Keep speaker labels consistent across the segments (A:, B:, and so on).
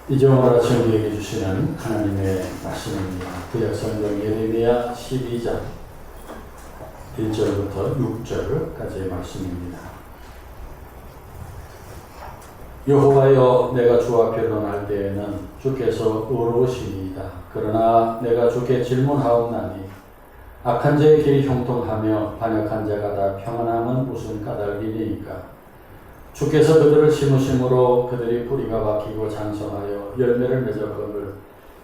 A: 이제 오늘 아침 우리에게 주시는 하나님의 말씀입니다. 구약성경 예레미야 12장 1절부터 6절까지의 말씀입니다. 여호와여, 내가 주와 변론할 때에는 주께서 의로우시니이다. 그러나 내가 주께 질문하옵나니 악한 자의 길이 형통하며 반역한 자가 다 평안함은 무슨 까닭이니이까. 주께서 그들을 심으심으로 그들이 뿌리가 박히고 장성하여 열매를 맺었거늘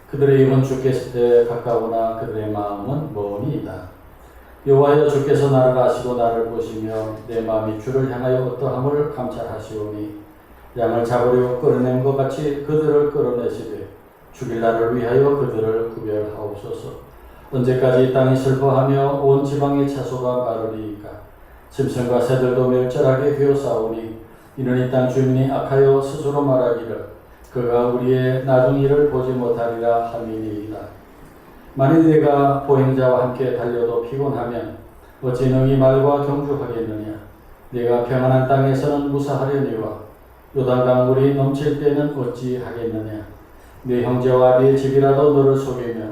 A: 그들의 입은 주께서 가까우나 그들의 마음은 머니이다. 여호와여, 주께서 나를 아시고 나를 보시며 내 마음이 주를 향하여 어떠함을 감찰하시오니 양을 잡으려 끌어낸 것 같이 그들을 끌어내시되 죽일 날을 위하여 그들을 구별하옵소서. 언제까지 이 땅이 슬퍼하며 온 지방의 채소가 마르리이까. 짐승과 새들도 멸절하게 되었사오니 이는 이 땅 주민이 악하여 스스로 말하기를 그가 우리의 나중 일을 보지 못하리라 함이니이다. 만일 내가 보행자와 함께 달려도 피곤하면 어찌 능히 말과 경주하겠느냐. 내가 평안한 땅에서는 무사하려니와 요단강 물이 넘칠 때는 어찌 하겠느냐. 네 형제와 네 집이라도 너를 속이며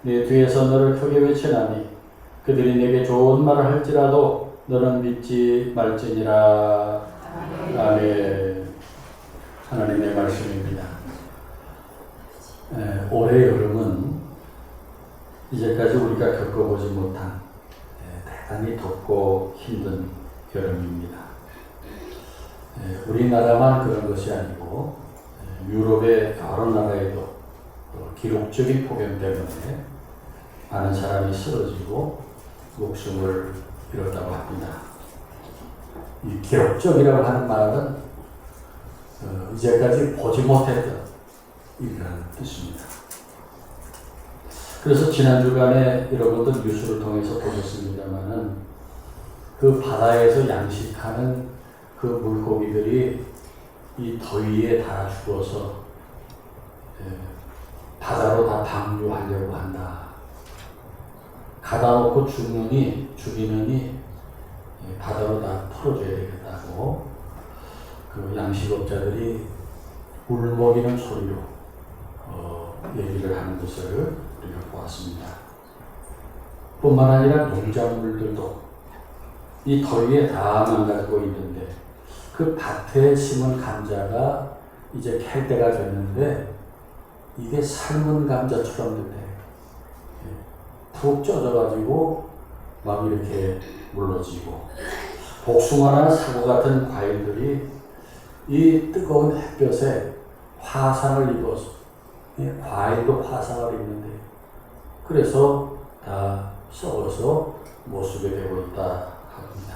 A: 네 뒤에서 너를 크게 외치나니 그들이 내게 좋은 말을 할지라도 너는 믿지 말지니라. 아멘. 하나님의 말씀입니다. 올해 여름은 이제까지 우리가 겪어보지 못한 대단히 덥고 힘든 여름입니다. 우리나라만 그런 것이 아니고 유럽의 여러 나라에도 기록적인 폭염 때문에 많은 사람이 쓰러지고 목숨을 잃었다고 합니다. 이 기록적이라고 하는 말은 이제까지 보지 못했던 일이라는 뜻입니다. 그래서 지난 주간에 여러분들 뉴스를 통해서 보셨습니다마는 그 바다에서 양식하는 그 물고기들이 이 더위에 다 죽어서 바다로 다 방류하려고 한다. 가다 놓고 죽이느니 바다로 다 풀어줘야 되겠다고 그 양식업자들이 울먹이는 소리로 얘기를 하는 것을 우리가 보았습니다. 뿐만 아니라 농작물들도 이 더위에 다 망가지고 있는데 그 밭에 심은 감자가 이제 캘 때가 됐는데 이게 삶은 감자처럼 됐대. 푹 쪄져가지고 막 이렇게 물러지고 복숭아나 사과 같은 과일들이 이 뜨거운 햇볕에 화상을 입어서 과일도 화상을 입는데 그래서 다 썩어서 못 쓰게 되고 있다 합니다.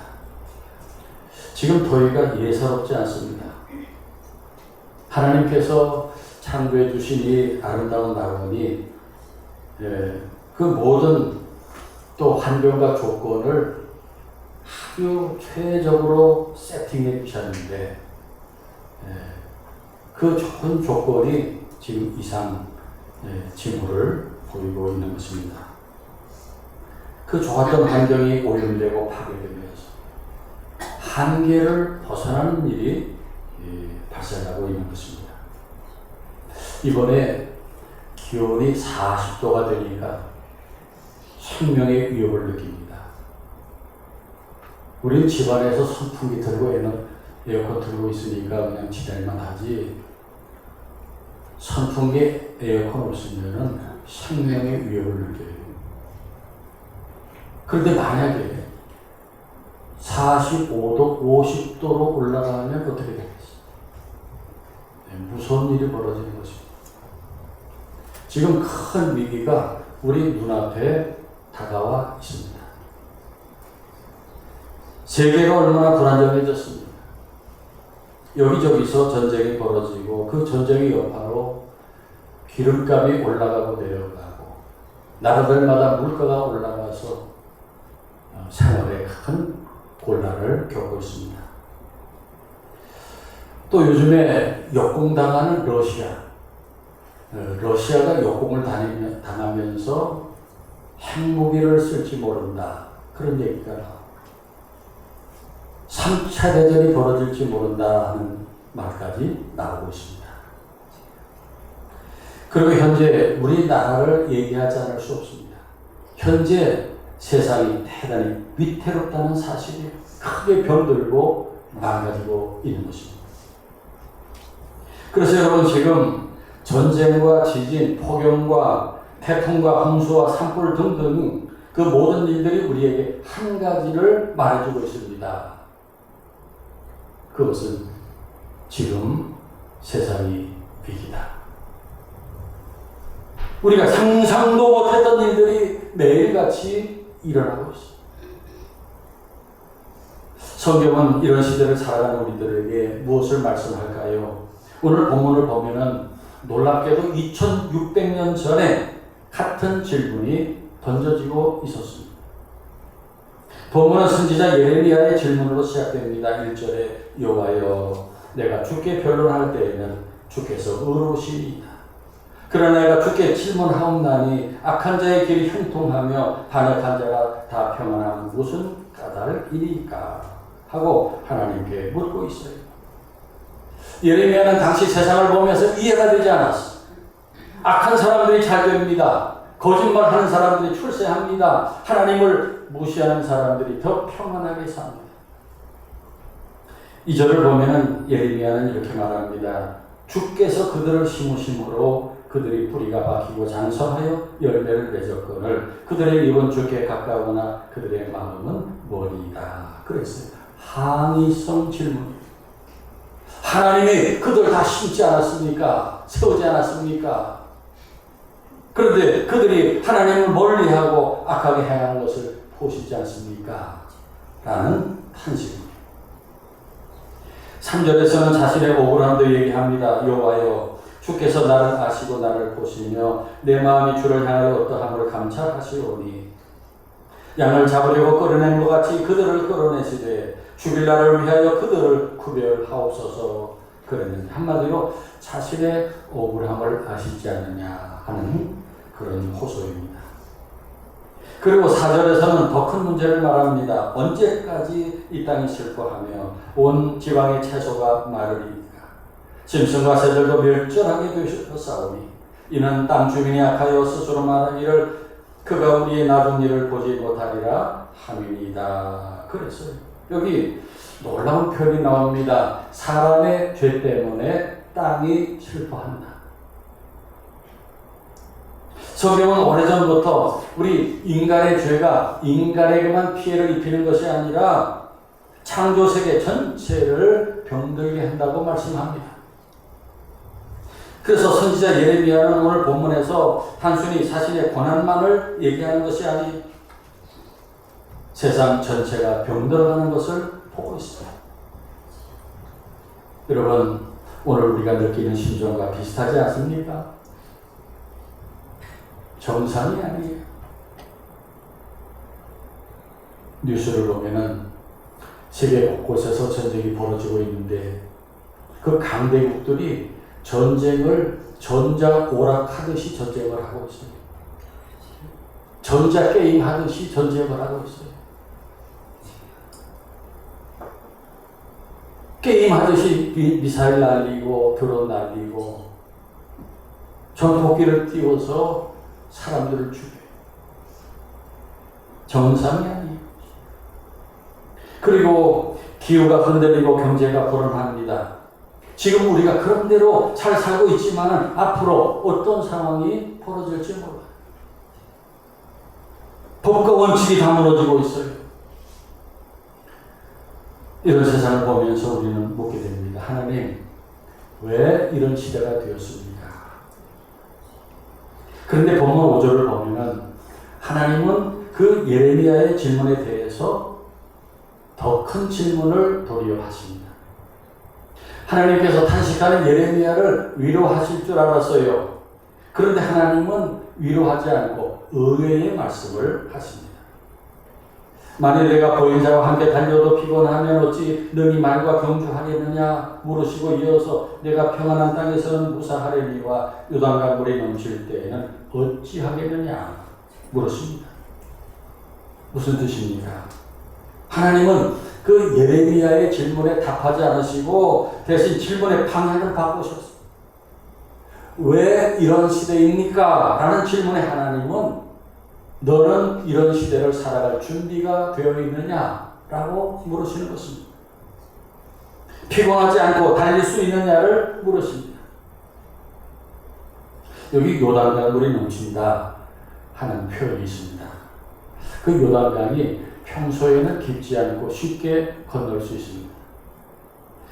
A: 지금 더위가 예사롭지 않습니다. 하나님께서 창조해 주신 이 아름다운 나무니 그 모든 또 환경과 조건을 아주 최적으로 세팅해 주셨는데 그 좋은 조건이 지금 이상 징후를 보이고 있는 것입니다. 그 좋았던 환경이 오염되고 파괴되면서 한계를 벗어나는 일이 발생하고 있는 것입니다. 이번에 기온이 40도가 되니까 생명의 위협을 느낍니다. 우리 집안에서 선풍기 틀고 에어컨 틀고 있으니까 그냥 지낼만 하지 선풍기 에어컨 없으면 생명의 위협을 느껴요. 그런데 만약에 45도, 50도로 올라가면 어떻게 되겠어요? 무서운 일이 벌어지는 것입니다. 지금 큰 위기가 우리 눈앞에 다가와 있습니다. 세계가 얼마나 불안정해졌습니다. 여기저기서 전쟁이 벌어지고 그 전쟁의 여파로 기름값이 올라가고 내려가고 나라들마다 물가가 올라가서 생활에 큰 곤란을 겪고 있습니다. 또 요즘에 역공당하는 러시아가 역공을 당하면서 핵무기를 쓸지 모른다. 그런 얘기가 나옵니다. 3차 대전이 벌어질지 모른다 하는 말까지 나오고 있습니다. 그리고 현재 우리나라를 얘기하지 않을 수 없습니다. 현재 세상이 대단히 위태롭다는 사실이 크게 병들고 망가지고 있는 것입니다. 그래서 여러분 지금 전쟁과 지진, 폭염과 태풍과 홍수와 산불 등등 그 모든 일들이 우리에게 한 가지를 말해주고 있습니다. 그것은 지금 세상이 위기다. 우리가 상상도 못했던 일들이 매일같이 일어나고 있습니다. 성경은 이런 시대를 살아가는 우리들에게 무엇을 말씀할까요? 오늘 본문을 보면은 놀랍게도 2600년 전에 같은 질문이 던져지고 있었습니다. 본문은 선지자 예레미야의 질문으로 시작됩니다. 1절에 여호와여 내가 주께 변론할 때에는 주께서 의로우시이다. 그러나 내가 주께 질문하옵나니 악한 자의 길이 형통하며 반역한 자가 다 평안함 무슨 까닭이니까 하고 하나님께 묻고 있어요. 예레미야는 당시 세상을 보면서 이해가 되지 않았어. 악한 사람들이 잘 됩니다. 거짓말하는 사람들이 출세합니다. 하나님을 무시하는 사람들이 더 평안하게 삽니다. 이 절을 보면은 예레미야는 이렇게 말합니다. 주께서 그들을 심으심으로 그들이 뿌리가 박히고 장성하여 열매를 맺었거늘 그들의 입은 주께 가까우나 그들의 마음은 멀리다. 그랬어요. 항의성 질문입니다. 하나님이 그들 다 심지 않았습니까? 세우지 않았습니까? 그런데 그들이 하나님을 멀리하고 악하게 행하는 것을 보시지 않습니까? 라는 탄식입니다. 3절에서는 자신의 억울함도 얘기합니다. 여호와여 주께서 나를 아시고 나를 보시며 내 마음이 주를 향하여 어떠함을 감찰하시오니 양을 잡으려고 끌어낸 것 같이 그들을 끌어내시되 죽일 날을 위하여 그들을 구별하옵소서 그랬는데 한마디로 자신의 억울함을 아시지 않느냐 하는 그런 호소입니다. 그리고 4절에서는 더 큰 문제를 말합니다. 언제까지 이 땅이 슬퍼하며 온 지방의 채소가 마르리까 짐승과 새들도 멸절하게 되셨사오니 이는 땅 주민이 악하여 스스로 말하기를 그가 우리의 나중 일을 보지 못하리라 함이니이다. 그랬어요. 여기 놀라운 표현이 나옵니다. 사람의 죄 때문에 땅이 슬퍼한다. 성경은 오래전부터 우리 인간의 죄가 인간에게만 피해를 입히는 것이 아니라 창조세계 전체를 병들게 한다고 말씀합니다. 그래서 선지자 예레미야는 오늘 본문에서 단순히 자신의 고난만을 얘기하는 것이 아니 세상 전체가 병들어가는 것을 보고 있습니다. 여러분, 오늘 우리가 느끼는 심정과 비슷하지 않습니까? 정상이 아니에요. 뉴스를 보면은 세계 곳곳에서 전쟁이 벌어지고 있는데 그 강대국들이 전쟁을 전자오락하듯이 전쟁을 하고 있어요. 전자게임 하듯이 전쟁을 하고 있어요. 게임 하듯이 미사일 날리고 드론 날리고 전폭기를 띄워서 사람들을 죽여요. 정상이 아니에요. 그리고 기후가 흔들리고 경제가 불안합니다. 지금 우리가 그런 대로 잘 살고 있지만 앞으로 어떤 상황이 벌어질지 몰라요. 법과 원칙이 다 무너지고 있어요. 이런 세상을 보면서 우리는 묻게 됩니다. 하나님, 왜 이런 시대가 되었습니까? 그런데 본문 5절을 보면은 하나님은 그 예레미야의 질문에 대해서 더 큰 질문을 도리어 하십니다. 하나님께서 탄식하는 예레미야를 위로하실 줄 알았어요. 그런데 하나님은 위로하지 않고 의외의 말씀을 하십니다. 만일 내가 보행자와 함께 달려도 피곤하면 어찌 능히 말과 경주하겠느냐 물으시고 이어서 내가 평안한 땅에서는 무사하려니와 요단강 물이 넘칠 때에는 어찌하겠느냐 물으십니다. 무슨 뜻입니까? 하나님은 그 예레미야의 질문에 답하지 않으시고 대신 질문의 방향을 바꾸셨어요. 왜 이런 시대입니까? 라는 질문에 하나님은 너는 이런 시대를 살아갈 준비가 되어 있느냐? 라고 물으시는 것입니다. 피곤하지 않고 달릴 수 있느냐를 물으십니다. 여기 요단강물이 넘친다 하는 표현이 있습니다. 그 요단강이 평소에는 깊지 않고 쉽게 건널 수 있습니다.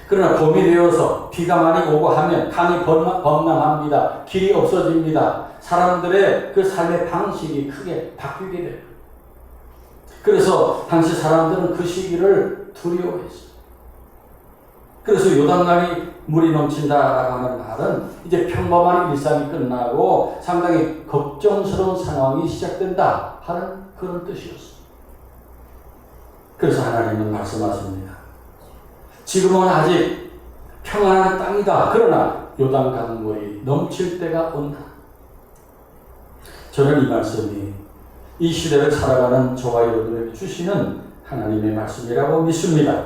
A: 그러나 봄이 되어서 비가 많이 오고 하면 강이 범람합니다. 길이 없어집니다. 사람들의 그 삶의 방식이 크게 바뀌게 돼요. 그래서 당시 사람들은 그 시기를 두려워했어요. 그래서 요단강이 물이 넘친다라고 하는 말은 이제 평범한 일상이 끝나고 상당히 걱정스러운 상황이 시작된다 하는 그런 뜻이었어요. 그래서 하나님은 말씀하십니다. 지금은 아직 평안한 땅이다. 그러나 요단강물이 넘칠 때가 온다. 저는 이 말씀이 이 시대를 살아가는 저와 여러분에게 주시는 하나님의 말씀이라고 믿습니다.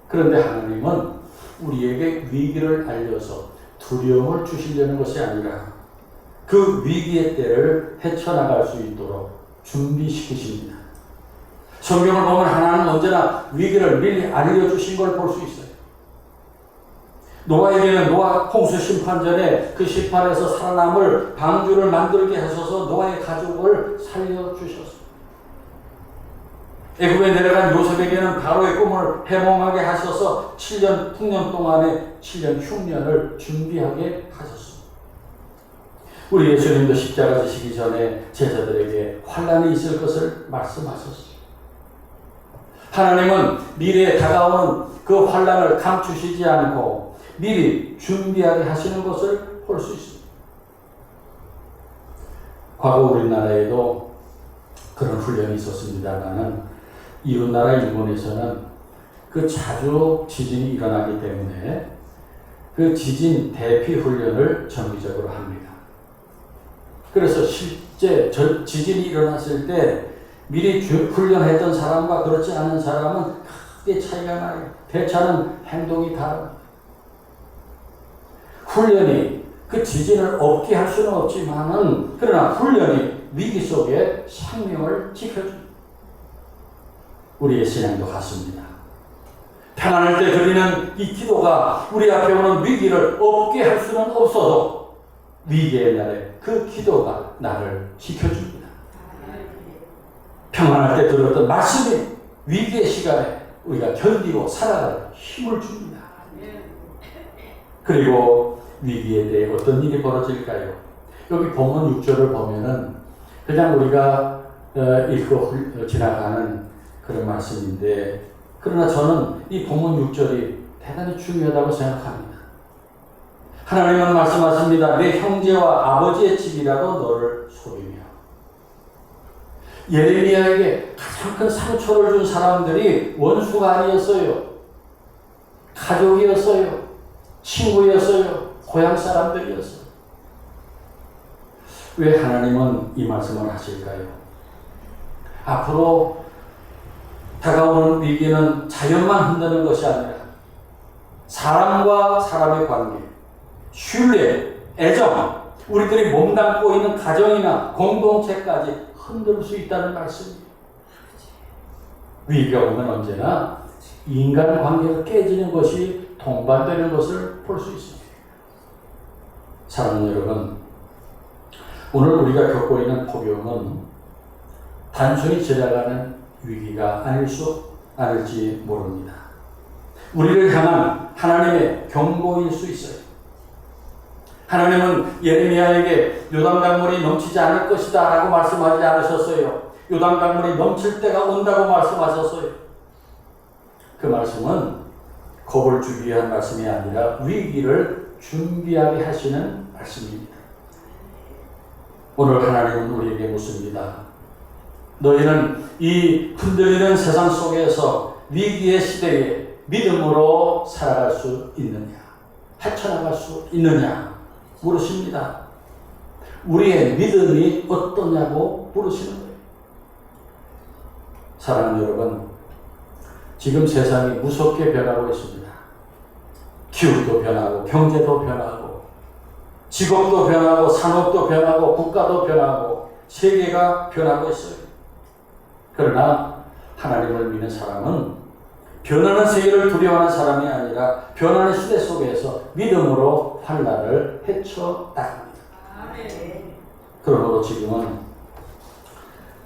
A: 그런데 하나님은 우리에게 위기를 알려서 두려움을 주시려는 것이 아니라 그 위기의 때를 헤쳐나갈 수 있도록 준비시키십니다. 성경을 보면 하나님은 언제나 위기를 미리 알려주신 걸 볼 수 있어요. 노아에게는 노아 홍수 심판 전에 그 심판에서 살아남을 방주를 만들게 하셔서 노아의 가족을 살려주셨습니다. 애굽에 내려간 요셉에게는 바로의 꿈을 해몽하게 하셔서 7년 풍년 동안에 7년 흉년을 준비하게 하셨습니다. 우리 예수님도 십자가 지시기 전에 제자들에게 환난이 있을 것을 말씀하셨습니다. 하나님은 미래에 다가오는 그 환난을 감추시지 않고 미리 준비하게 하시는 것을 볼 수 있습니다. 과거 우리나라에도 그런 훈련이 있었습니다만은 이웃나라 일본에서는 그 자주 지진이 일어나기 때문에 그 지진 대피 훈련을 정기적으로 합니다. 그래서 실제 지진이 일어났을 때 미리 훈련했던 사람과 그렇지 않은 사람은 크게 차이가 나요. 대처하는 행동이 다릅니다. 훈련이 그 지진을 없게 할 수는 없지만은 그러나 훈련이 위기 속에 생명을 지켜줍니다. 우리의 신앙도 같습니다. 평안할 때 드리는 이 기도가 우리 앞에 오는 위기를 없게 할 수는 없어도 위기의 날에 그 기도가 나를 지켜줍니다. 평안할 때 들었던 말씀이 위기의 시간에 우리가 견디고 살아갈 힘을 줍니다. 그리고 위기에 대해 어떤 일이 벌어질까요? 여기 본문 6절을 보면은 그냥 우리가 읽고 지나가는 그런 말씀인데 그러나 저는 이 본문 6절이 대단히 중요하다고 생각합니다. 하나님은 말씀하십니다. 내 형제와 아버지의 집이라도 너를 속이며. 예레미야에게 가장 큰 상처를 준 사람들이 원수가 아니었어요. 가족이었어요. 친구였어요. 고향 사람들이었어요. 왜 하나님은 이 말씀을 하실까요? 앞으로 다가오는 위기는 자연만 흔드는 것이 아니라 사람과 사람의 관계, 신뢰, 애정, 우리들이 몸담고 있는 가정이나 공동체까지 흔들 수 있다는 말씀이에요. 위기가 오면 언제나 인간 관계가 깨지는 것이 동반되는 것을 볼 수 있습니다. 사랑하는 여러분, 오늘 우리가 겪고 있는 폭염은 단순히 지나가는 위기가 아닐지 모릅니다. 우리를 향한 하나님의 경고일 수 있어요. 하나님은 예레미야에게 요단강물이 넘치지 않을 것이다 라고 말씀하지 않으셨어요. 요단강물이 넘칠 때가 온다고 말씀하셨어요. 그 말씀은 겁을 주기 위한 말씀이 아니라 위기를 준비하게 하시는 말씀입니다. 오늘 하나님은 우리에게 묻습니다. 너희는 이 흔들리는 세상 속에서 위기의 시대에 믿음으로 살아갈 수 있느냐? 헤쳐나갈 수 있느냐? 물으십니다. 우리의 믿음이 어떠냐고 물으시는 거예요. 사랑하는 여러분, 지금 세상이 무섭게 변하고 있습니다. 기후도 변하고 경제도 변하고 직업도 변하고 산업도 변하고 국가도 변하고 세계가 변하고 있어요. 그러나 하나님을 믿는 사람은 변하는 세계를 두려워하는 사람이 아니라 변하는 시대 속에서 믿음으로 환난을 헤쳐나갑니다. 그러므로 지금은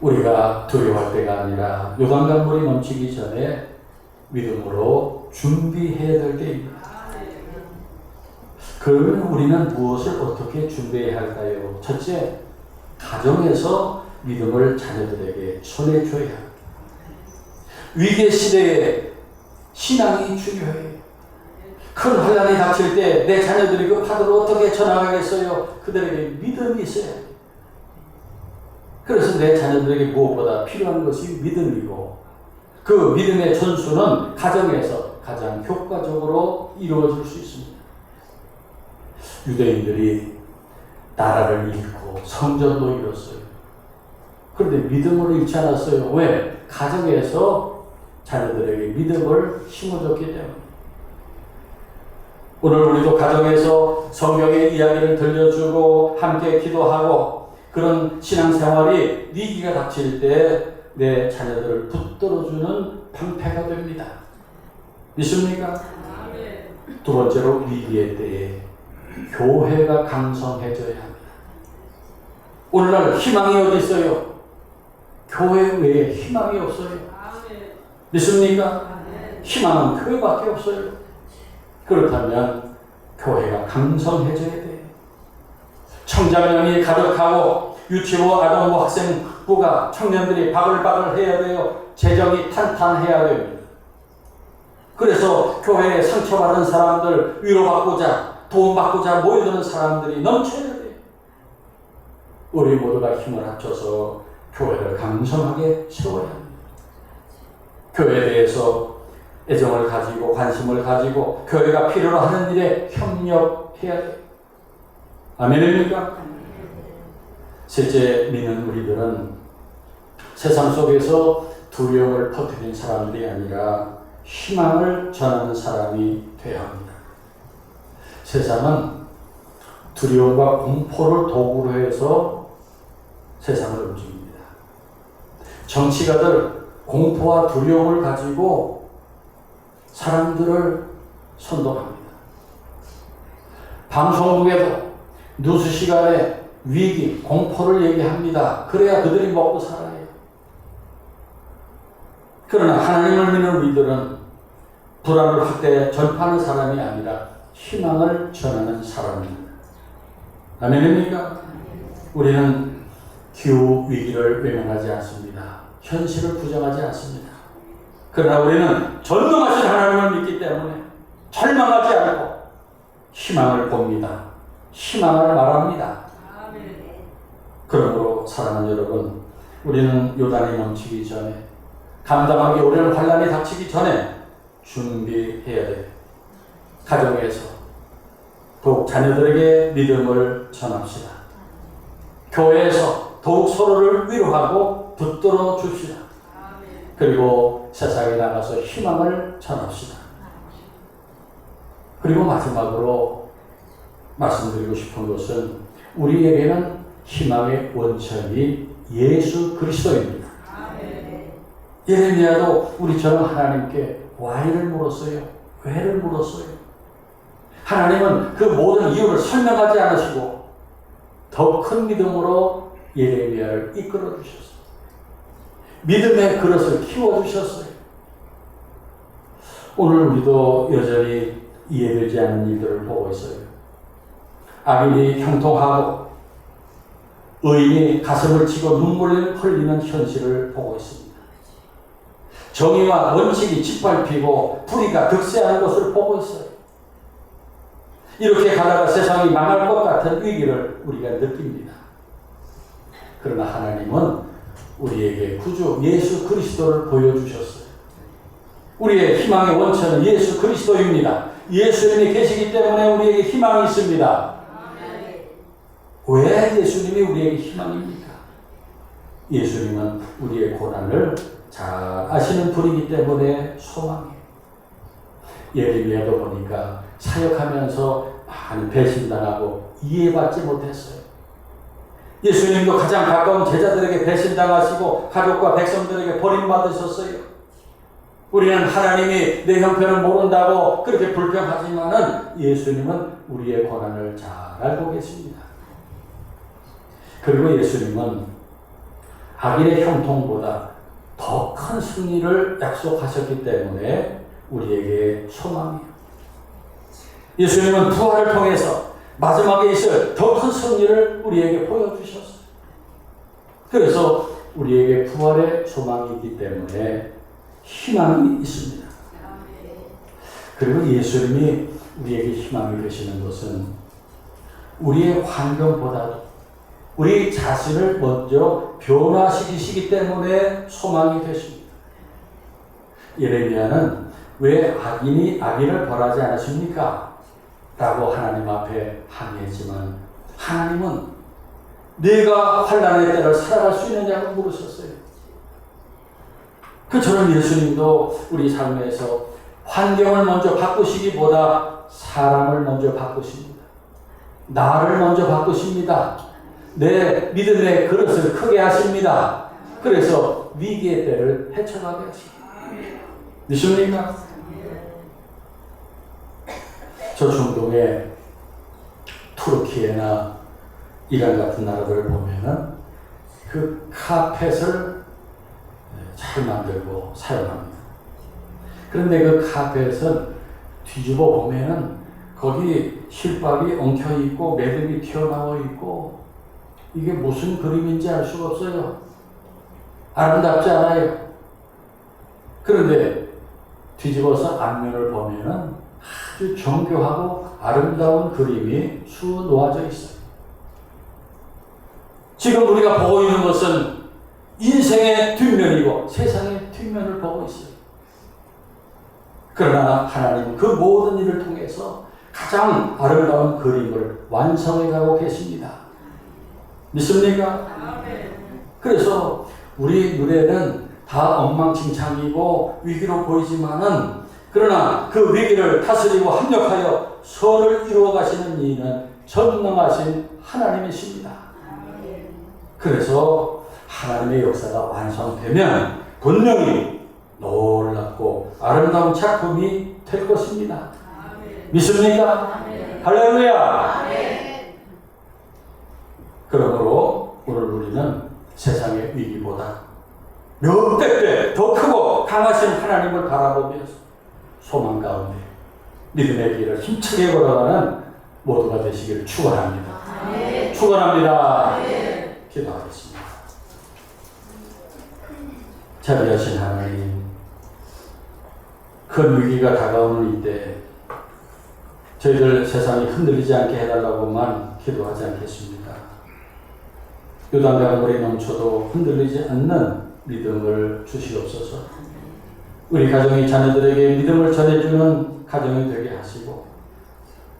A: 우리가 두려워할 때가 아니라 요단강물이 넘치기 전에 믿음으로 준비해야 될 때입니다. 그러면 우리는 무엇을 어떻게 준비해야 할까요? 첫째, 가정에서 믿음을 자녀들에게 전해줘야 합니다. 위기의 시대에 신앙이 중요해요. 큰 환난이 닥칠 때 내 자녀들이 그 파도를 어떻게 쳐나가겠어요? 그들에게 믿음이 있어야 해요. 그래서 내 자녀들에게 무엇보다 필요한 것이 믿음이고 그 믿음의 전수는 가정에서 가장 효과적으로 이루어질 수 있습니다. 유대인들이 나라를 잃고 성전도 잃었어요. 그런데 믿음을 잃지 않았어요. 왜? 가정에서 자녀들에게 믿음을 심어줬기 때문에. 오늘 우리도 가정에서 성경의 이야기를 들려주고 함께 기도하고 그런 신앙생활이 위기가 닥칠 때 내 자녀들을 붙들어주는 방패가 됩니다. 믿습니까? 두 번째로 위기의 때에 교회가 강성해져야 합니다. 오늘날 희망이 어디 있어요? 교회 외에 희망이 없어요. 믿습니까? 희망은 교회밖에 없어요. 그렇다면 교회가 강성해져야 돼요. 청자년이 가득하고 유치부, 아동부, 학생부가 청년들이 바글바글 해야 돼요. 재정이 탄탄해야 됩니다. 그래서 교회에 상처받은 사람들 위로받고자 도움받고자 모여드는 사람들이 넘쳐야 돼요. 우리 모두가 힘을 합쳐서 교회를 강성하게 세워야 합니다. 교회에 대해서 애정을 가지고 관심을 가지고 교회가 필요로 하는 일에 협력해야 돼요. 아멘입니까? 셋째, 믿는 우리들은 세상 속에서 두려움을 퍼뜨린 사람들이 아니라 희망을 전하는 사람이 되어야 합니다. 세상은 두려움과 공포를 도구로 해서 세상을 움직입니다. 정치가들 공포와 두려움을 가지고 사람들을 선동합니다. 방송국에도 뉴스 시간에 위기, 공포를 얘기합니다. 그래야 그들이 먹고 살아요. 그러나 하나님을 믿는 우리들은 불안을 확대 전파하는 사람이 아니라 희망을 전하는 사람입니다. 아멘입니까? 우리는 기후 위기를 외면하지 않습니다. 현실을 부정하지 않습니다. 그러나 우리는 전능하신 하나님을 믿기 때문에 절망하지 않고 희망을 봅니다. 희망을 말합니다. 그러므로 사랑하는 여러분, 우리는 요단이 넘치기 전에 감당하기 어려운 환난이 닥치기 전에 준비해야 돼요. 가정에서 더욱 자녀들에게 믿음을 전합시다. 교회에서 더욱 서로를 위로하고 붙들어 줍시다. 그리고 세상에 나가서 희망을 전합시다. 그리고 마지막으로 말씀드리고 싶은 것은 우리에게는 희망의 원천이 예수 그리스도입니다. 예레미야도 우리처럼 하나님께 why를 물었어요. 왜를 물었어요. 하나님은 그 모든 이유를 설명하지 않으시고 더 큰 믿음으로 예레미야를 이끌어 주셨어요. 믿음의 그릇을 키워주셨어요. 오늘 우리도 여전히 이해되지 않는 일들을 보고 있어요. 악인이 형통하고 의인이 가슴을 치고 눈물을 흘리는 현실을 보고 있습니다. 정의와 원칙이 짓밟히고 불의가 득세하는 것을 보고 있어요. 이렇게 가다가 세상이 망할 것 같은 위기를 우리가 느낍니다. 그러나 하나님은 우리에게 구주 예수 그리스도를 보여주셨어요. 우리의 희망의 원천은 예수 그리스도입니다. 예수님이 계시기 때문에 우리에게 희망이 있습니다. 왜 예수님이 우리에게 희망입니까? 예수님은 우리의 고난을 잘 아시는 분이기 때문에 소망이에요. 예레미야도 보니까 사역하면서 많이 배신당하고 이해받지 못했어요. 예수님도 가장 가까운 제자들에게 배신당하시고 가족과 백성들에게 버림받으셨어요. 우리는 하나님이 내 형편을 모른다고 그렇게 불평하지만은 예수님은 우리의 고난을 잘 알고 계십니다. 그리고 예수님은 악인의 형통보다 더 큰 승리를 약속하셨기 때문에 우리에게 소망이에요. 예수님은 부활을 통해서 마지막에 있을 더 큰 승리를 우리에게 보여주셨어요. 그래서 우리에게 부활의 소망이 있기 때문에 희망이 있습니다. 그리고 예수님이 우리에게 희망을 주시는 것은 우리의 환경보다도 우리 자신을 먼저 변화시키시기 때문에 소망이 되십니다. 예레미야는 왜 악인이 악인을 벌하지 않으십니까? 라고 하나님 앞에 항의했지만 하나님은 내가 환난의 때를 살아갈 수 있느냐고 물으셨어요. 그처럼 예수님도 우리 삶에서 환경을 먼저 바꾸시기보다 사람을 먼저 바꾸십니다. 나를 먼저 바꾸십니다. 내 믿음의 그릇을 크게 하십니다. 그래서 위기의 때를 헤쳐가게 하십니다. 믿습니까? 저 중동의 투르키예나 이란 같은 나라를 보면은 그 카펫을 잘 만들고 사용합니다. 그런데 그 카펫은 뒤집어 보면은 거기 실밥이 엉켜 있고 매듭이 튀어나와 있고 이게 무슨 그림인지 알 수가 없어요. 아름답지 않아요. 그런데 뒤집어서 앞면을 보면은 아주 정교하고 아름다운 그림이 수놓아져 있어요. 지금 우리가 보고 있는 것은 인생의 뒷면이고 세상의 뒷면을 보고 있어요. 그러나 하나님은 그 모든 일을 통해서 가장 아름다운 그림을 완성해 가고 계십니다. 믿습니까? 그래서 우리 눈에는 다 엉망진창이고 위기로 보이지만은 그러나 그 위기를 다스리고 합력하여 선을 이루어 가시는 이는 전능하신 하나님이십니다. 그래서 하나님의 역사가 완성되면 분명히 놀랍고 아름다운 작품이 될 것입니다. 믿습니까? 할렐루야! 그러므로 오늘 우리는 세상의 위기보다 몇백 배 더 크고 강하신 하나님을 바라보면서 소망 가운데 믿음의 길을 힘차게 걸어가는 모두가 되시기를 축원합니다. 축원합니다. 기도하겠습니다. 자비하신 하나님, 큰 위기가 다가오는 이때 저희들 세상이 흔들리지 않게 해달라고만 기도하지 않겠습니다. 요단강물이 넘쳐도 흔들리지 않는 믿음을 주시옵소서. 우리 가정이 자녀들에게 믿음을 전해주는 가정이 되게 하시고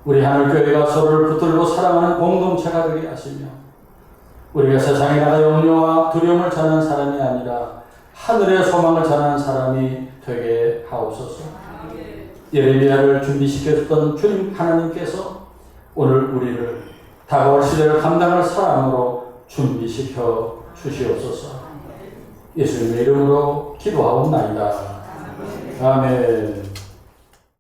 A: 우리 하늘교회가 서로를 붙들고 사랑하는 공동체가 되게 하시며 우리가 세상에 나가 염려와 두려움을 전하는 사람이 아니라 하늘의 소망을 전하는 사람이 되게 하옵소서. 예레미야를 준비시켰던 주님 하나님께서 오늘 우리를 다가올 시대를 감당할 사람으로 준비시켜 주시옵소서. 예수님의 이름으로 기도하옵나이다. 아멘.